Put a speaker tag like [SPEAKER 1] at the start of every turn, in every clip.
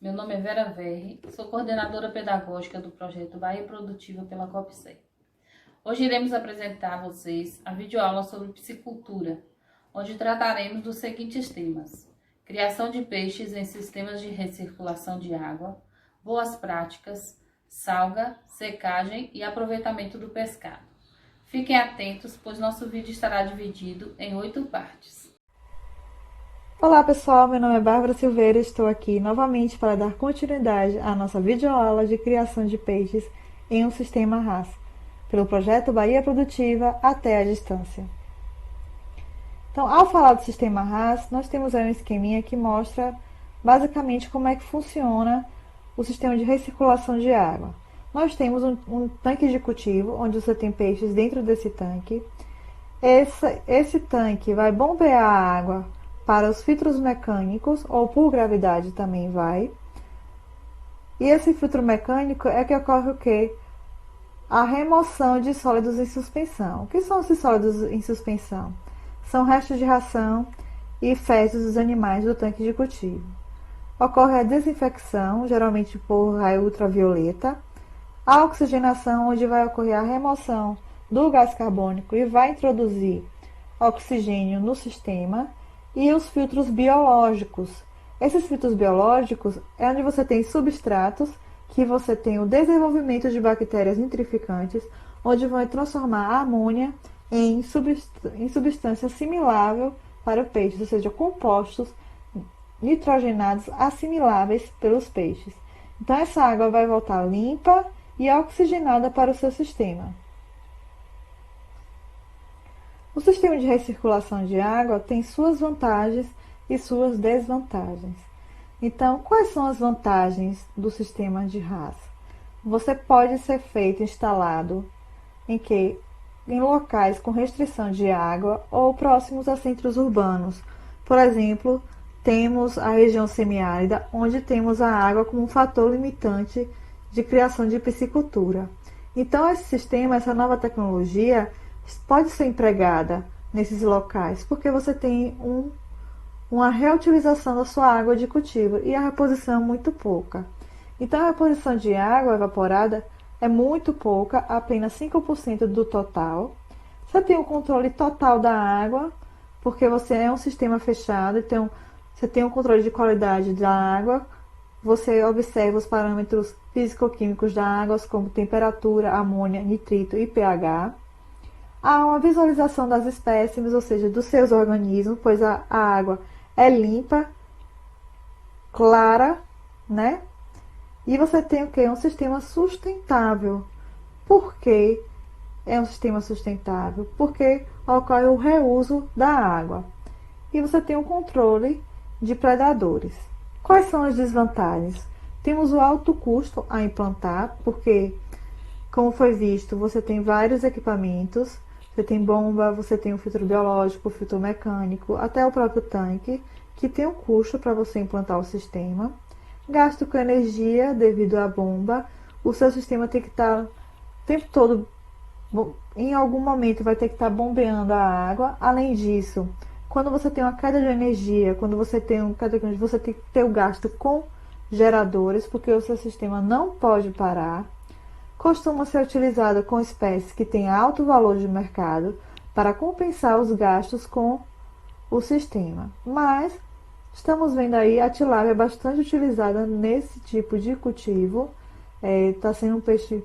[SPEAKER 1] Meu nome é Vera Verri, sou coordenadora pedagógica do projeto Bahia Produtiva pela COPSER. Hoje iremos apresentar a vocês a videoaula sobre piscicultura, onde trataremos dos seguintes temas: criação de peixes em sistemas de recirculação de água, boas práticas, salga, secagem e aproveitamento do pescado. Fiquem atentos, pois nosso vídeo estará dividido em 8 partes.
[SPEAKER 2] Olá pessoal, meu nome é Bárbara Silveira e estou aqui novamente para dar continuidade à nossa videoaula de criação de peixes em um sistema RAS, pelo projeto Bahia Produtiva até a distância. Então, ao falar do sistema RAS, nós temos aí um esqueminha que mostra basicamente como é que funciona o sistema de recirculação de água. Nós temos um tanque de cultivo, onde você tem peixes dentro desse tanque. Esse tanque vai bombear a água para os filtros mecânicos, ou por gravidade também vai. E esse filtro mecânico é que ocorre o quê? A remoção de sólidos em suspensão. O que são esses sólidos em suspensão? São restos de ração e fezes dos animais do tanque de cultivo. Ocorre a desinfecção, geralmente por raio ultravioleta, a oxigenação, onde vai ocorrer a remoção do gás carbônico e vai introduzir oxigênio no sistema, e os filtros biológicos. Esses filtros biológicos é onde você tem substratos, que você tem o desenvolvimento de bactérias nitrificantes, onde vão transformar a amônia em substância assimilável para o peixe, ou seja, compostos nitrogenados assimiláveis pelos peixes. Então, essa água vai voltar limpa e oxigenada para o seu sistema. O sistema de recirculação de água tem suas vantagens e suas desvantagens. Então, quais são as vantagens do sistema de RAS? Você pode ser instalado em locais com restrição de água ou próximos a centros urbanos. Por exemplo, temos a região semiárida, onde temos a água como um fator limitante de criação de piscicultura. Então, esse sistema, essa nova tecnologia, pode ser empregada nesses locais, porque você tem uma reutilização da sua água de cultivo e a reposição é muito pouca. Então, a reposição de água evaporada é muito pouca, apenas 5% do total. Você tem o controle total da água, porque você é um sistema fechado, então você tem um controle de qualidade da água, você observa os parâmetros físico-químicos da água, como temperatura, amônia, nitrito e pH. Há uma visualização das espécimes, ou seja, dos seus organismos, pois a água é limpa, clara, né? E você tem o quê? Um sistema sustentável. Por que é um sistema sustentável? Porque ocorre o reuso da água. E você tem o controle de predadores. Quais são as desvantagens? Temos o alto custo a implantar, porque, como foi visto, você tem vários equipamentos. Você tem bomba, você tem o filtro biológico, o filtro mecânico, até o próprio tanque, que tem um custo para você implantar o sistema. Gasto com energia devido à bomba. O seu sistema tem que estar o tempo todo, em algum momento vai ter que estar bombeando a água. Além disso, quando você tem uma queda de energia, quando você tem você tem que ter o gasto com geradores, porque o seu sistema não pode parar. Costuma ser utilizada com espécies que têm alto valor de mercado para compensar os gastos com o sistema. Mas estamos vendo aí a tilápia bastante utilizada nesse tipo de cultivo. Está sendo um peixe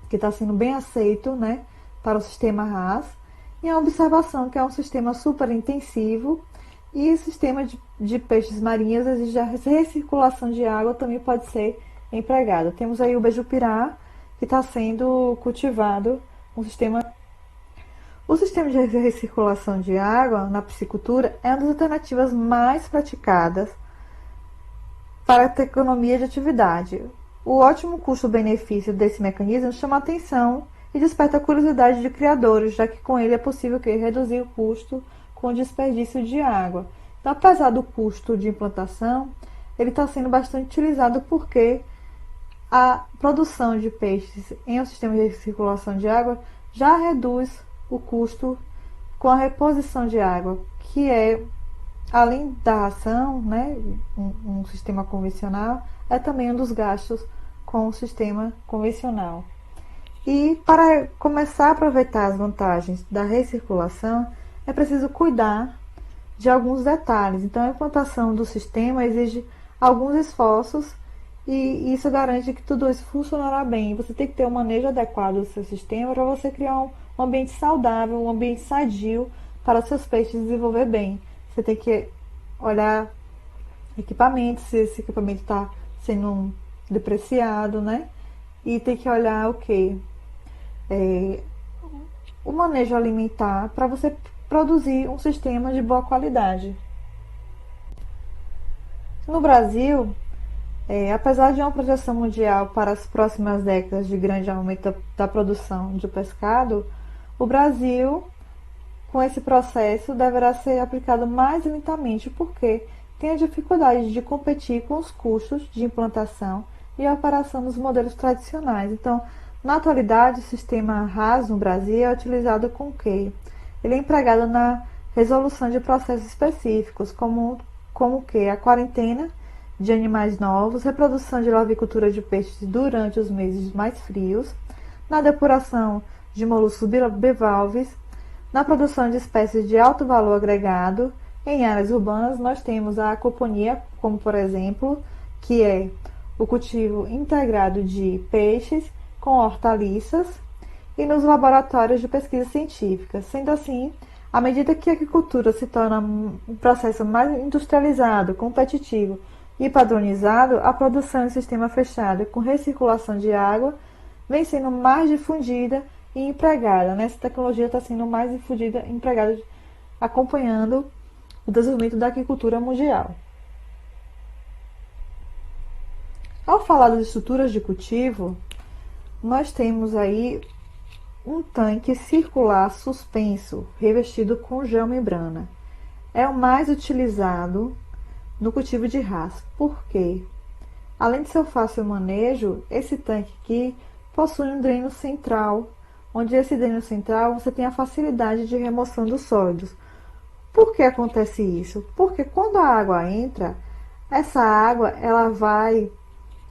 [SPEAKER 2] que está sendo bem aceito, né, para o sistema RAS. E a observação que é um sistema super intensivo, e o sistema de peixes marinhos exige a recirculação de água, também pode ser empregado. Temos aí o beijupirá, que está sendo cultivado um sistema. O sistema de recirculação de água na piscicultura é uma das alternativas mais praticadas para a economia de atividade. O ótimo custo-benefício desse mecanismo chama a atenção e desperta a curiosidade de criadores, já que com ele é possível reduzir o custo com o desperdício de água. Então, apesar do custo de implantação, ele está sendo bastante utilizado porque a produção de peixes em um sistema de recirculação de água já reduz o custo com a reposição de água, que é além da ração, né, um sistema convencional, é também um dos gastos com o sistema convencional. E para começar a aproveitar as vantagens da recirculação, é preciso cuidar de alguns detalhes. Então, a implantação do sistema exige alguns esforços e isso garante que tudo isso funcionará bem. Você tem que ter um manejo adequado do seu sistema para você criar um ambiente saudável, um ambiente sadio para os seus peixes desenvolver bem. Você tem que olhar equipamento, se esse equipamento está sendo depreciado, né? E tem que olhar o que? O manejo alimentar para você produzir um sistema de boa qualidade. No Brasil, apesar de uma projeção mundial para as próximas décadas de grande aumento da produção de pescado, o Brasil, com esse processo, deverá ser aplicado mais lentamente porque tem a dificuldade de competir com os custos de implantação e operação dos modelos tradicionais. Então, na atualidade, o sistema RAS no Brasil é utilizado com o quê? Ele é empregado na resolução de processos específicos, como o quê? A quarentena de animais novos, reprodução de lavicultura de peixes durante os meses mais frios, na depuração de moluscos bivalves, na produção de espécies de alto valor agregado. Em áreas urbanas, nós temos a aquaponia, como por exemplo, que é o cultivo integrado de peixes com hortaliças, e nos laboratórios de pesquisa científica. Sendo assim, à medida que a agricultura se torna um processo mais industrializado, competitivo e padronizado, a produção em sistema fechado com recirculação de água vem sendo mais difundida e empregada. Essa tecnologia está sendo mais difundida e empregada, acompanhando o desenvolvimento da agricultura mundial. Ao falar das estruturas de cultivo, nós temos aí um tanque circular suspenso, revestido com geomembrana. É o mais utilizado no cultivo de RAS. Por quê? Além de seu fácil manejo, esse tanque aqui possui um dreno central, onde esse dreno central você tem a facilidade de remoção dos sólidos. Por que acontece isso? Porque quando a água entra, essa água ela vai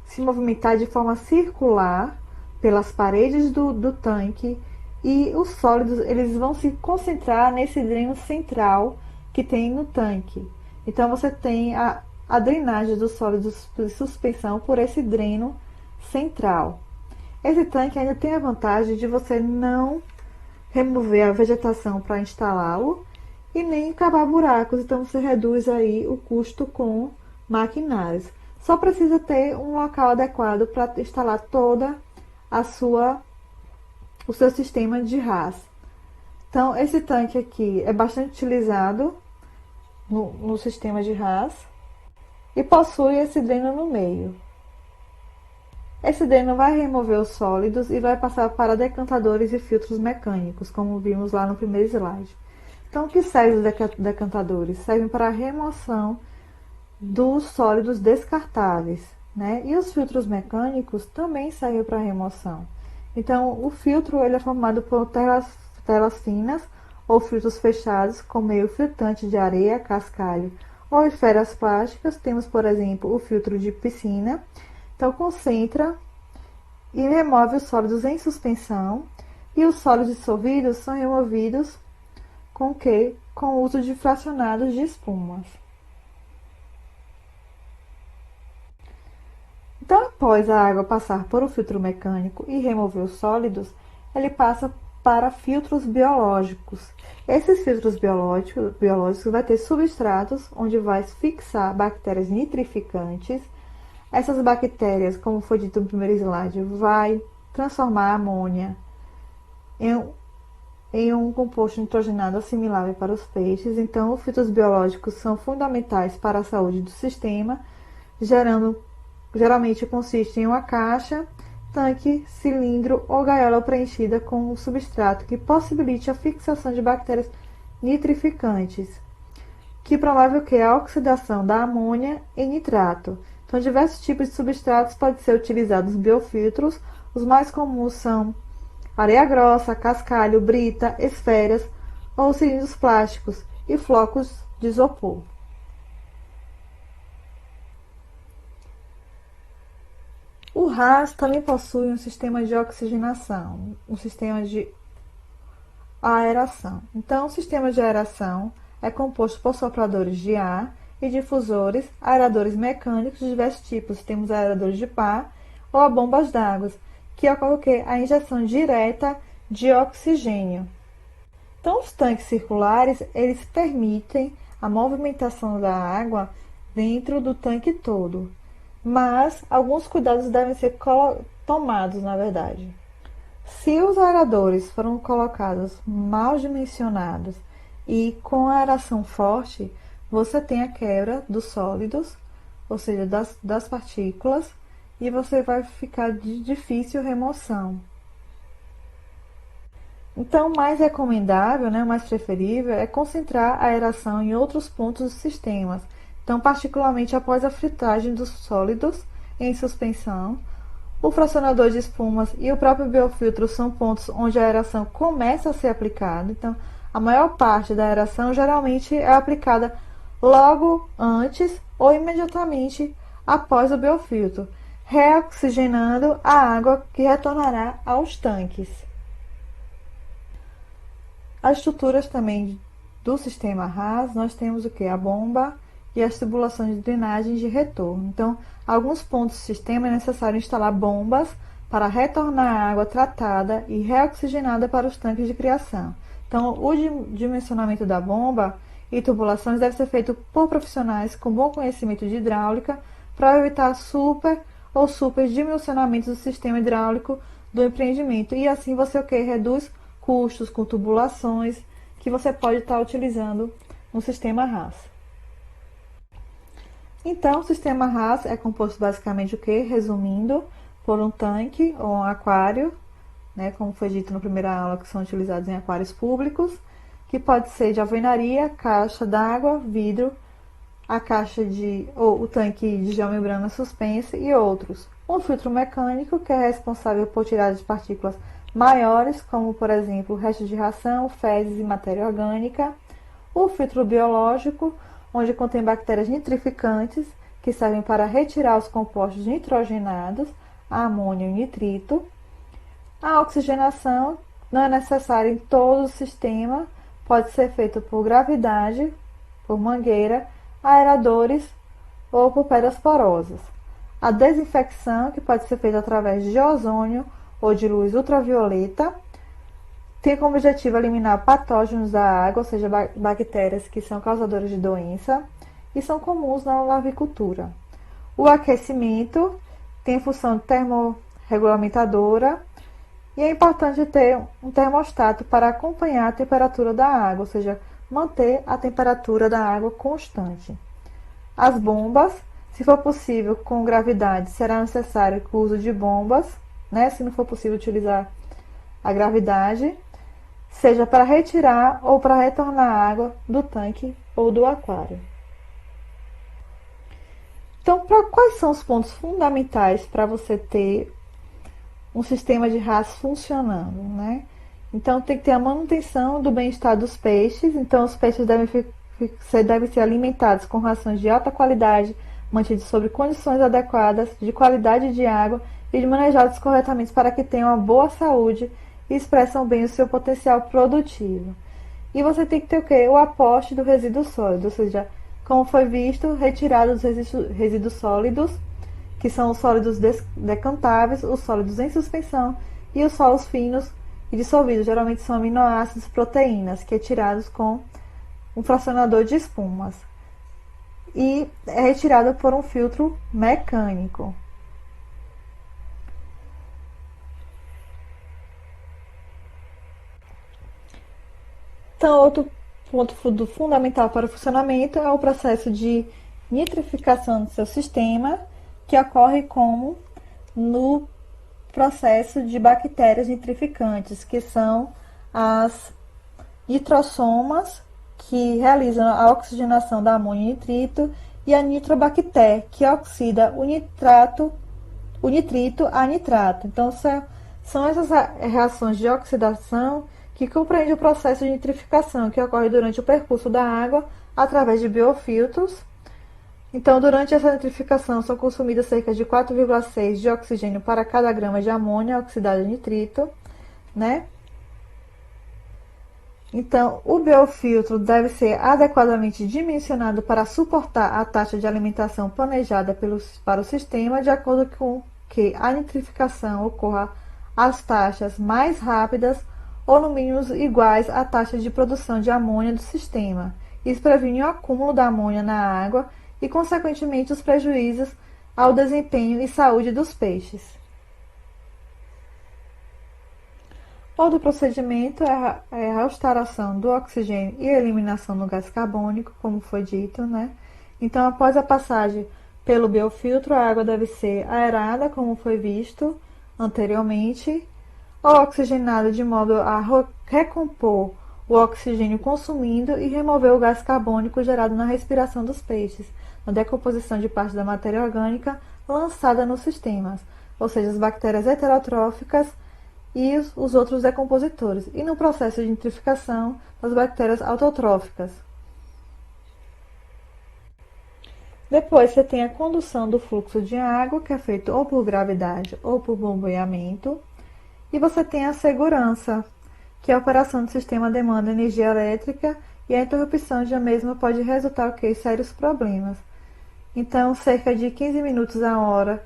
[SPEAKER 2] se movimentar de forma circular pelas paredes do tanque e os sólidos eles vão se concentrar nesse dreno central que tem no tanque. Então você tem a drenagem dos sólidos de suspensão por esse dreno central. Esse tanque ainda tem a vantagem de você não remover a vegetação para instalá-lo e nem cavar buracos, então você reduz aí o custo com maquinários. Só precisa ter um local adequado para instalar toda o seu sistema de RAS. Então, esse tanque aqui é bastante utilizado no sistema de RAS e possui esse dreno no meio. Esse dreno vai remover os sólidos e vai passar para decantadores e filtros mecânicos, como vimos lá no primeiro slide. Então, o que servem os decantadores? Servem para a remoção dos sólidos descartáveis, né? E os filtros mecânicos também servem para remoção. Então, o filtro ele é formado por telas finas ou filtros fechados com meio filtrante de areia, cascalho ou esferas plásticas. Temos, por exemplo, o filtro de piscina. Então, concentra e remove os sólidos em suspensão. E os sólidos dissolvidos são removidos com o quê? Com o uso de fracionados de espumas. Então, após a água passar por um filtro mecânico e remover os sólidos, ele passa para filtros biológicos. Esses filtros biológicos vai ter substratos onde vai fixar bactérias nitrificantes. Essas bactérias, como foi dito no primeiro slide, vai transformar a amônia em um composto nitrogenado assimilável para os peixes. Então, os filtros biológicos são fundamentais para a saúde do sistema, geralmente consiste em uma caixa, tanque, cilindro ou gaiola preenchida com um substrato que possibilite a fixação de bactérias nitrificantes, que promove o que? A oxidação da amônia em nitrato. Então, diversos tipos de substratos podem ser utilizados nos biofiltros. Os mais comuns são areia grossa, cascalho, brita, esferas ou cilindros plásticos e flocos de isopor. RAS também possui um sistema de oxigenação, um sistema de aeração. Então, o sistema de aeração é composto por sopradores de ar e difusores, aeradores mecânicos de diversos tipos. Temos aeradores de pá ou a bombas d'água, que ocorre a injeção direta de oxigênio. Então, os tanques circulares, eles permitem a movimentação da água dentro do tanque todo, mas alguns cuidados devem ser tomados, na verdade. Se os aeradores foram colocados mal dimensionados e com aeração forte, você tem a quebra dos sólidos, ou seja, das partículas, e você vai ficar de difícil remoção. Então, o mais recomendável, o mais preferível, é concentrar a aeração em outros pontos dos sistemas. Então, particularmente após a fritagem dos sólidos em suspensão, o fracionador de espumas e o próprio biofiltro são pontos onde a aeração começa a ser aplicada. Então, a maior parte da aeração geralmente é aplicada logo antes ou imediatamente após o biofiltro, reoxigenando a água que retornará aos tanques. As estruturas também do sistema RAS, nós temos o que? A bomba e as tubulações de drenagem de retorno. Então, alguns pontos do sistema é necessário instalar bombas para retornar a água tratada e reoxigenada para os tanques de criação. Então, o dimensionamento da bomba e tubulações deve ser feito por profissionais com bom conhecimento de hidráulica para evitar super ou superdimensionamentos do sistema hidráulico do empreendimento. E assim você reduz custos com tubulações que você pode estar utilizando no sistema RAS. Então, o sistema RAS é composto basicamente o quê? Resumindo, por um tanque ou um aquário, como foi dito na primeira aula, que são utilizados em aquários públicos, que pode ser de alvenaria, caixa d'água, vidro, a caixa ou o tanque de geomembrana suspensa e outros. Um filtro mecânico, que é responsável por tirar as partículas maiores, como por exemplo restos de ração, fezes e matéria orgânica. O filtro biológico, onde contém bactérias nitrificantes, que servem para retirar os compostos nitrogenados, amônio e nitrito. A oxigenação não é necessária em todo o sistema, pode ser feita por gravidade, por mangueira, aeradores ou por pedras porosas. A desinfecção, que pode ser feita através de ozônio ou de luz ultravioleta, tem como objetivo eliminar patógenos da água, ou seja, bactérias que são causadoras de doença e são comuns na lavicultura. O aquecimento tem função termorregulamentadora e é importante ter um termostato para acompanhar a temperatura da água, ou seja, manter a temperatura da água constante. As bombas, se for possível com gravidade, será necessário o uso de bombas, se não for possível utilizar a gravidade, seja para retirar ou para retornar a água do tanque ou do aquário. Então, quais são os pontos fundamentais para você ter um sistema de RAS funcionando, Então, tem que ter a manutenção do bem-estar dos peixes. Então, os peixes devem ser alimentados com rações de alta qualidade, mantidos sob condições adequadas, de qualidade de água e manejados corretamente para que tenham uma boa saúde e expressam bem o seu potencial produtivo. E você tem que ter o quê? O aporte do resíduo sólido, ou seja, como foi visto, retirada dos resíduos sólidos, que são os sólidos decantáveis, os sólidos em suspensão e os solos finos e dissolvidos, geralmente são aminoácidos e proteínas, que é tirados com um fracionador de espumas. E é retirado por um filtro mecânico. Então, outro ponto fundamental para o funcionamento é o processo de nitrificação do seu sistema, que ocorre como no processo de bactérias nitrificantes, que são as nitrossomas, que realizam a oxigenação da amônio e nitrito, e a nitrobacter, que oxida o nitrito a nitrato. Então, são essas reações de oxidação que compreende o processo de nitrificação, que ocorre durante o percurso da água através de biofiltros, Então, durante essa nitrificação, são consumidas cerca de 4,6 de oxigênio para cada grama de amônia oxidada de nitrito, né? Então, o biofiltro deve ser adequadamente dimensionado para suportar a taxa de alimentação planejada para o sistema, de acordo com que a nitrificação ocorra às taxas mais rápidas ou no mínimo iguais à taxa de produção de amônia do sistema. Isso previne o acúmulo da amônia na água e, consequentemente, os prejuízos ao desempenho e saúde dos peixes. Outro procedimento é a restauração do oxigênio e a eliminação do gás carbônico, como foi dito, né? Então, após a passagem pelo biofiltro, a água deve ser aerada, como foi visto anteriormente, ou oxigenada de modo a recompor o oxigênio consumido e remover o gás carbônico gerado na respiração dos peixes, na decomposição de parte da matéria orgânica lançada nos sistemas, ou seja, as bactérias heterotróficas e os outros decompositores, e no processo de nitrificação das bactérias autotróficas. Depois você tem a condução do fluxo de água, que é feito ou por gravidade ou por bombeamento, e você tem a segurança, que a operação do sistema demanda energia elétrica e a interrupção da mesma pode resultar em sérios problemas. Então, cerca de 15 minutos a hora,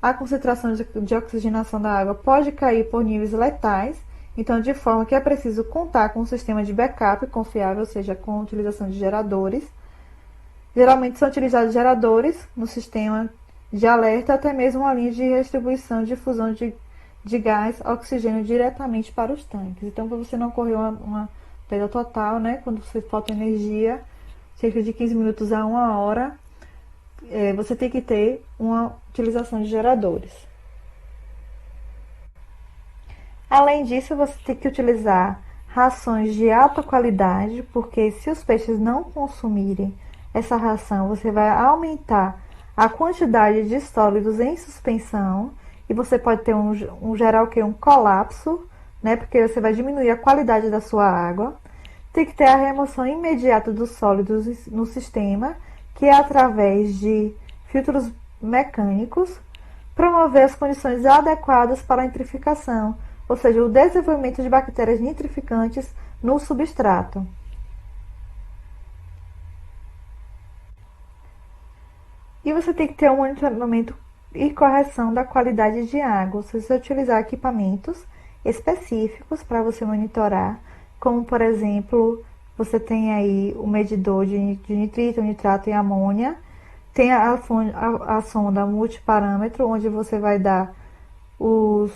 [SPEAKER 2] a concentração de oxigenação da água pode cair por níveis letais, então de forma que é preciso contar com um sistema de backup confiável, ou seja, com a utilização de geradores. Geralmente são utilizados geradores no sistema de alerta, até mesmo uma linha de distribuição de difusão de gás oxigênio diretamente para os tanques. Então, para você não ocorrer uma perda total, né, quando você falta energia, cerca de 15 minutos a 1 hora, você tem que ter uma utilização de geradores. Além disso, você tem que utilizar rações de alta qualidade, porque se os peixes não consumirem essa ração, você vai aumentar a quantidade de sólidos em suspensão e você pode ter um colapso, né? Porque você vai diminuir a qualidade da sua água. Tem que ter a remoção imediata dos sólidos no sistema, que é através de filtros mecânicos, promover as condições adequadas para a nitrificação, ou seja, o desenvolvimento de bactérias nitrificantes no substrato. E você tem que ter um monitoramento e correção da qualidade de água. Você vai utilizar equipamentos específicos para você monitorar, como por exemplo, você tem aí o medidor de nitrito, nitrato e amônia, tem a sonda multiparâmetro, onde você vai dar os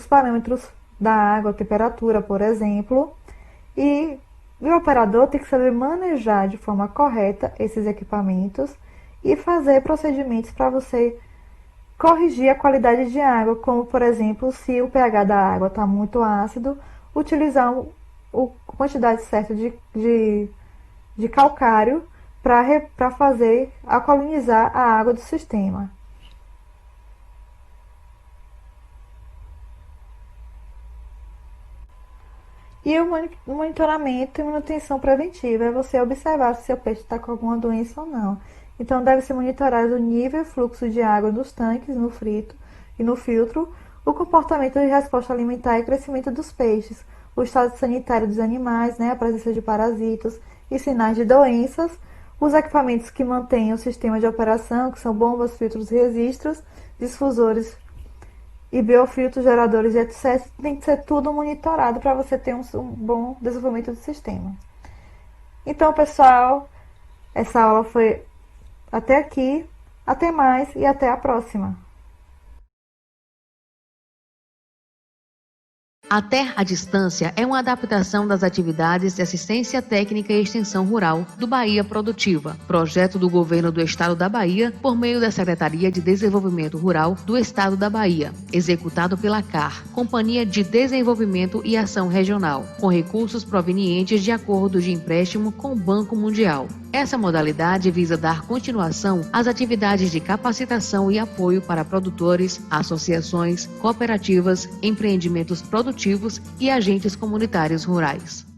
[SPEAKER 2] parâmetros da água, a temperatura, por exemplo, e o operador tem que saber manejar de forma correta esses equipamentos e fazer procedimentos para você corrigir a qualidade de água, como por exemplo, se o pH da água está muito ácido, utilizar a quantidade certa de calcário para fazer alcalinizar a água do sistema. E o monitoramento e manutenção preventiva é você observar se seu peixe está com alguma doença ou não. Então, deve ser monitorado o nível e fluxo de água nos tanques, no frito e no filtro, o comportamento de resposta alimentar e crescimento dos peixes, o estado sanitário dos animais, né, a presença de parasitas e sinais de doenças, os equipamentos que mantêm o sistema de operação, que são bombas, filtros, registros, difusores e biofiltros, geradores e etc. Tem que ser tudo monitorado para você ter um bom desenvolvimento do sistema. Então, pessoal, essa aula foi até aqui. Até mais e até a próxima.
[SPEAKER 3] A Terra à Distância é uma adaptação das atividades de assistência técnica e extensão rural do Bahia Produtiva, projeto do Governo do Estado da Bahia por meio da Secretaria de Desenvolvimento Rural do Estado da Bahia, executado pela CAR, Companhia de Desenvolvimento e Ação Regional, com recursos provenientes de acordo de empréstimo com o Banco Mundial. Essa modalidade visa dar continuação às atividades de capacitação e apoio para produtores, associações, cooperativas, empreendimentos produtivos e agentes comunitários rurais.